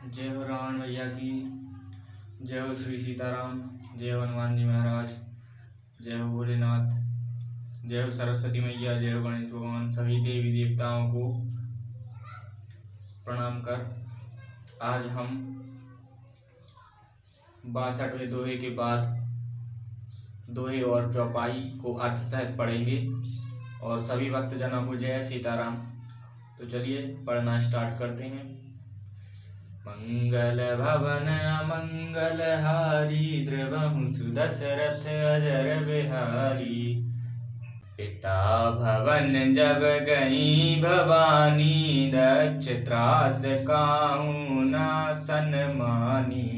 जय हो रावण भैया की। जय हो श्री सीताराम। जय हो हनुमान जी महाराज। जय हो भोलेनाथ। जय हो सरस्वती मैया। जय हो गणेश भगवान। सभी देवी देवताओं को प्रणाम कर आज हम 62वें दोहे के बाद दोहे और चौपाई को अर्थ सहित पढ़ेंगे और सभी भक्तजनों को जय सीताराम। तो चलिए पढ़ना स्टार्ट करते हैं। मंगल भवन अमंगल हारी द्रवहु सुदशरथ अजर बिहारी। पिता भवन जब गई भवानी दक्ष त्रास काहू न सन्मानी।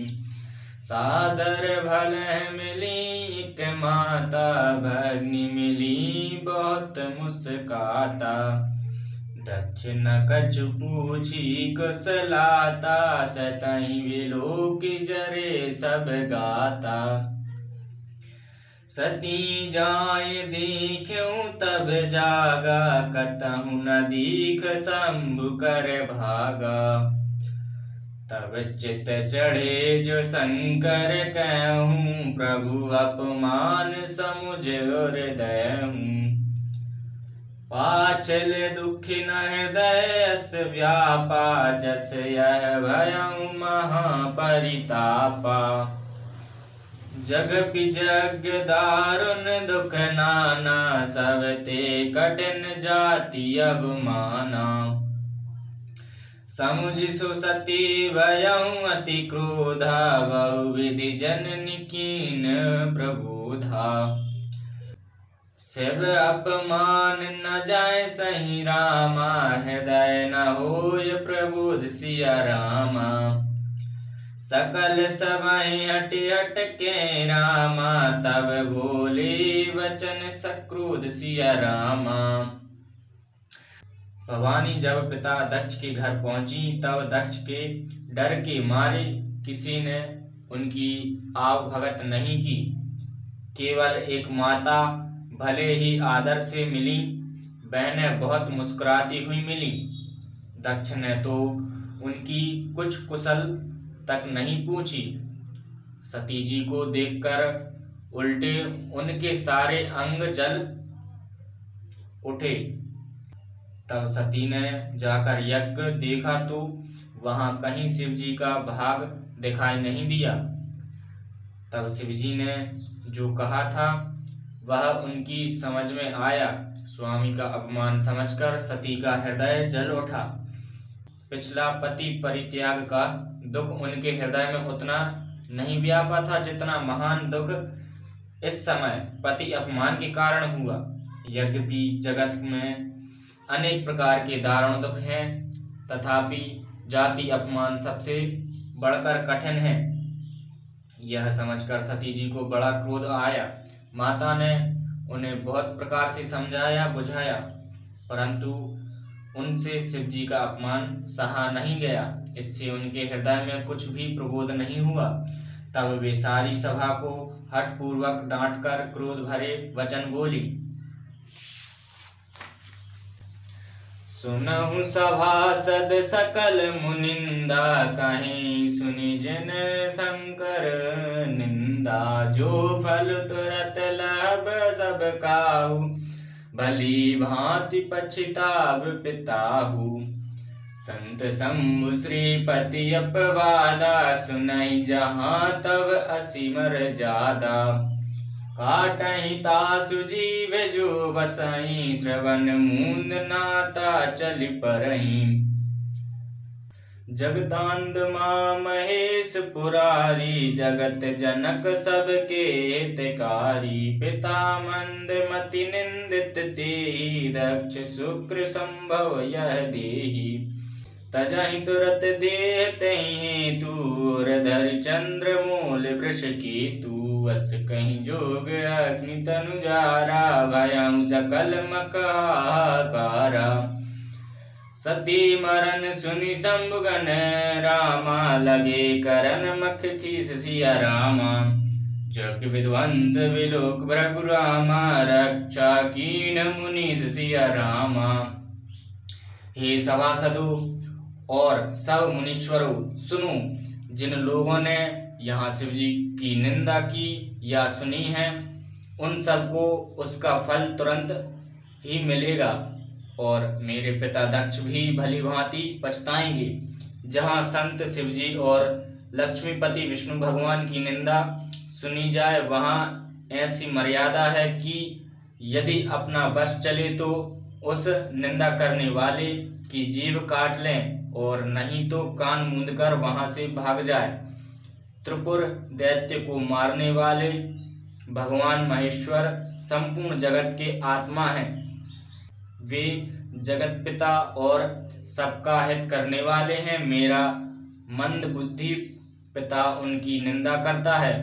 सादर भल मिली एक माता भग्नि मिली बहुत मुस्काता। दक्ष न कछु पूछी कुशलाता सतहि विलोक जरे सब गाता। सती जाय देखूं तब जागा कतहु न दीख शंभु कर भागा। तब चित चढ़े जो शंकर कहूँ प्रभु अपमान समुझ हृदय। पाछल दुखी न हृदय अस व्यापा जस यह भयउ महापरितापा। जग जग दारुण दुख नाना सब ते कठिन जाति अवमाना। समुझ सुसती भयउ अति क्रोधा बहुविधि जननी कीन प्रबोधा। शिव अपमान न जाय सही रामा हृदय न होय प्रबोध सिया रामा। सकल समय हट हट के रामा तब बोले वचन सक्रोध सिया रामा। भवानी जब पिता दक्ष के घर पहुंची तब दक्ष के डर के मारे किसी ने उनकी आवभगत नहीं की। केवल एक माता भले ही आदर से मिली, बहनें बहुत मुस्कुराती हुई मिली। दक्ष ने तो उनकी कुछ कुशल तक नहीं पूछी। सती जी को देखकर उल्टे उनके सारे अंग जल उठे। तब सती ने जाकर यज्ञ देखा तो वहां कहीं शिव जी का भाग दिखाई नहीं दिया। तब शिव जी ने जो कहा था वह उनकी समझ में आया। स्वामी का अपमान समझकर सती का हृदय जल उठा। पिछला पति परित्याग का दुख उनके हृदय में उतना नहीं व्यापा था जितना महान दुख इस समय पति अपमान के कारण हुआ। यद्यपि जगत में अनेक प्रकार के दारुण दुख हैं, तथापि जाति अपमान सबसे बढ़कर कठिन है। यह समझकर सती जी को बड़ा क्रोध आया। माता ने उन्हें बहुत प्रकार से समझाया बुझाया, परंतु उनसे शिव जी का अपमान सहा नहीं गया। इससे उनके हृदय में कुछ भी प्रबोध नहीं हुआ। तब वे सारी सभा को हठपूर्वक डांटकर क्रोध भरे वचन बोली। सुनहु सभासद सकल मुनिंदा कहीं सुनि जिन शंकर निंदा। जो फल तुरत लाभ सब काहू भली भांति पछिताव पिताहू। संत शंभु श्रीपति अपवादा सुनई जहाँ तब असीमर जादा। काटहि तासु जीव जो बसई श्रवण मूंद नाता चलि परहीं। जगदानंद मां महेश पुरारी जगत जनक सबके हितकारी। पिता मंद मति निंदित तेहि दक्ष शुक्र संभव यह देहि। तजहि तुरत देह तहि हेतु धरि चंद्र मूल वृष केतु। वस कहीं जोग अग्नि तनु जारा भयउ सकल मकहाकारा। सती मरण सुनि शंभुगन रामा लगे करन मख खीस सिया रामा। जग विध्वंस विलोक भृगु रामा रक्षा कीन मुनीस सिया रामा। हे सभासदों, और सब मुनीश्वरों सुनो, जिन लोगों ने यहाँ शिव जी की निंदा की या सुनी है, उन सबको उसका फल तुरंत ही मिलेगा, और मेरे पिता दक्ष भी भली भांति पछताएंगे। जहाँ संत शिव जी और लक्ष्मीपति विष्णु भगवान की निंदा सुनी जाए, वहाँ ऐसी मर्यादा है कि यदि अपना बस चले तो उस निंदा करने वाले की जीभ काट लें, और नहीं तो कान मूंदकर वहां से भाग जाए। त्रिपुर दैत्य को मारने वाले भगवान महेश्वर संपूर्ण जगत के आत्मा हैं। वे जगत पिता और सबका हित करने वाले हैं। मेरा मंद बुद्धि पिता उनकी निंदा करता है,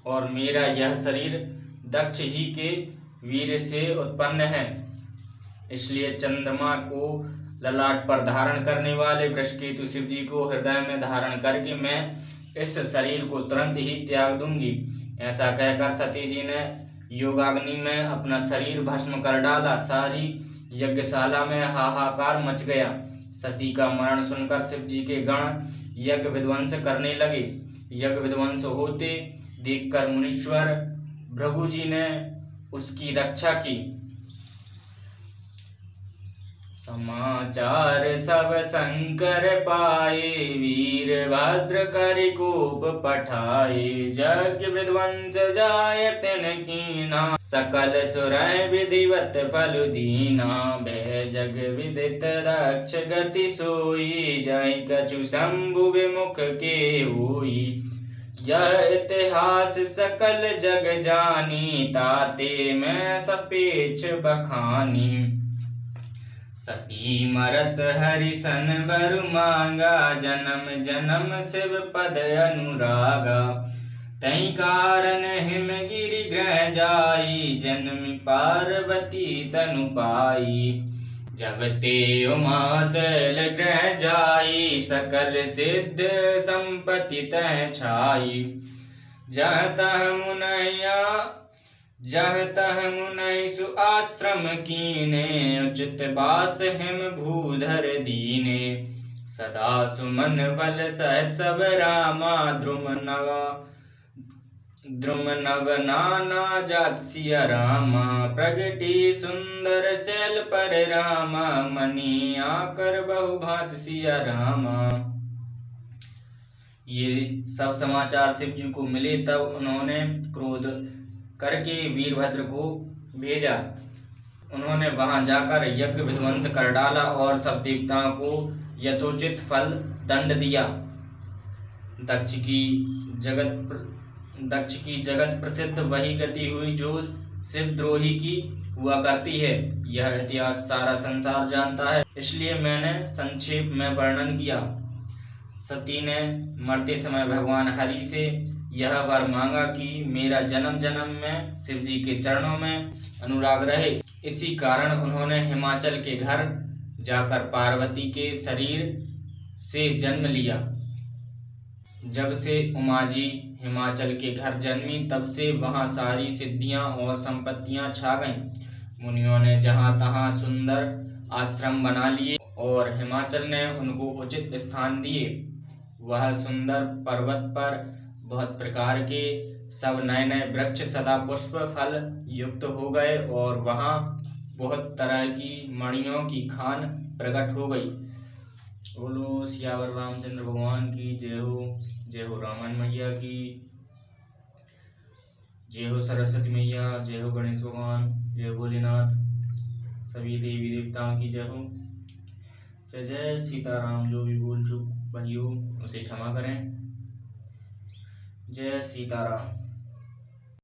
और मेरा यह शरीर दक्ष ही के वीर से उत्पन्न है। इसलिए चंद्रमा को ललाट पर धारण करने वाले वृषकेतु शिव जी को हृदय में धारण करके मैं इस शरीर को तुरंत ही त्याग दूंगी। ऐसा कहकर सती जी ने योगाग्नि में अपना शरीर भस्म कर डाला। सारी यज्ञशाला में हाहाकार मच गया। सती का मरण सुनकर शिव जी के गण यज्ञ विध्वंस करने लगे। यज्ञ विध्वंस होते देखकर मुनीश्वर भृगु जी ने उसकी रक्षा की। समाचार सब शंकर पाए, वीरभद्र कर कोप पठाए। यज्ञ विध्वंस जाय तिन कीना, सकल सुरय विधिवत फल दीना। भय जग विदित दक्ष गति सोई, जय कछु शंभु विमुख के होई। यह इतिहास सकल जग जानी, ताते मैं सपेक्ष बखानी। सती मरत हरिसन बर मांगा, जन्म जन्म शिव पद अनुरागा। तई कारण हिमगिरि ग्रह जाई, जन्म पार्वती तनु पाई। जब ते उमा शैल ग्रह जाई, सकल सिद्ध संपत्ति तह छाई। जहाँ तह मुनय सु आश्रम कीने, उचित बास हिम भूधर दीने। सदा सुमन फल सहित सब रामा, द्रुम नव नाना जात सिया रामा। प्रगटी सुंदर शैल पर रामा, मनी आकर बहु भांत सिया रामा। ये सब समाचार शिव जी को मिले, तब उन्होंने क्रोध करके वीरभद्र को भेजा। उन्होंने वहां जाकर यज्ञ विध्वंस कर डाला और सब देवताओं को यथोचित फल दंड दिया। दक्ष की जगत प्रसिद्ध वही गति हुई जो शिवद्रोही की हुआ करती है। यह इतिहास सारा संसार जानता है, इसलिए मैंने संक्षेप में वर्णन किया। सती ने मरते समय भगवान हरि से यह वर मांगा कि मेरा जन्म जन्म में शिव जी के चरणों में अनुराग रहे। इसी कारण उन्होंने हिमाचल के घर जाकर पार्वती के शरीर से जन्म लिया। जब से उमा जी हिमाचल के घर जन्मी, तब से वहां सारी सिद्धियां और संपत्तियां छा गईं। मुनियों ने जहां तहां सुंदर आश्रम बना लिए और हिमाचल ने उनको उचित स्थान दिए। वह सुंदर पर्वत पर बहुत प्रकार के सब नए नए वृक्ष सदा पुष्प फल युक्त हो गए, और वहां बहुत तरह की मणियों की खान प्रकट हो गई। बोलो सियावर रामचंद्र भगवान की जय हो। जय हो रामायण मैया की, जय हो सरस्वती मैया, जय हो गणेश भगवान, जय हो भोलेनाथ, सभी देवी देवताओं की जय हो। जय जय सीताराम। जो भी भूल चूक बनी हो उसे क्षमा करें। जय सीताराम।